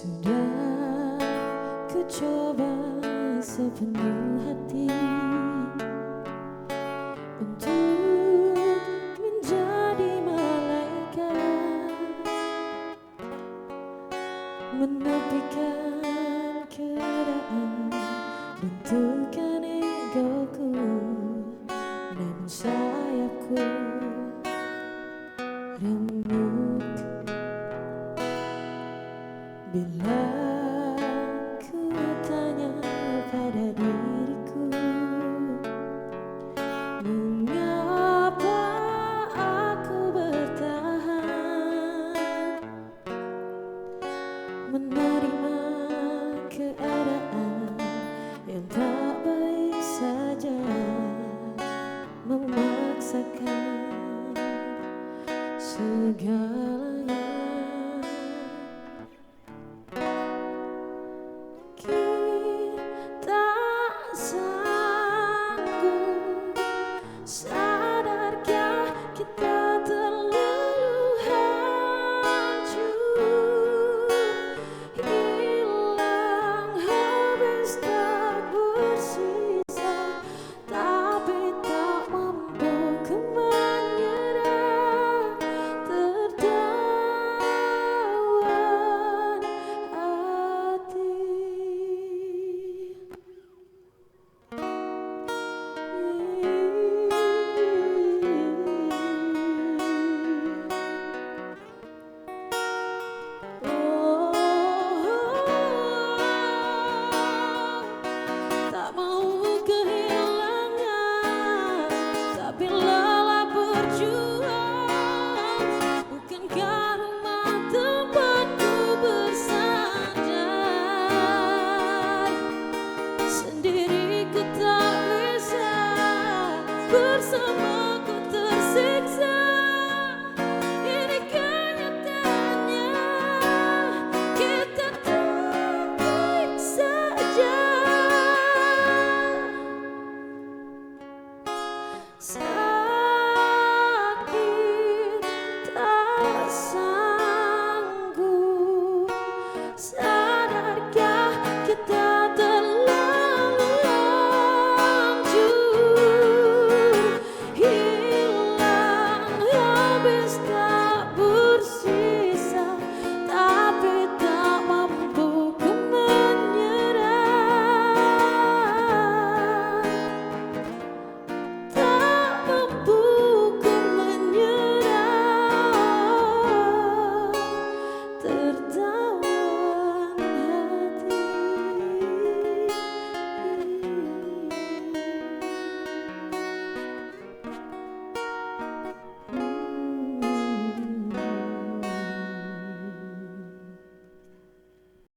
Sudah ku coba sepenuh hati untuk menjadi malaikat, menepikan keadaan, bentukan egoku, namun sayapku remuk bila ku tanya pada diriku, mengapa aku bertahan menerima keadaan yang tak baik saja, memaksakan segalanya. Kita sanggup, sadarkah kita terlalu hancur, hilang habis tak bersisa, tapi tak mampu ku menyerah, tertawan hati. Tak mau kehilangan, tapi lelah berjuang. Bukankah rumah tempatku bersandar? Sendiriku tak bisa, bersamaku tersiksa. Ini kenyataannya, kita tak baik saja. Sakit tak sanggup.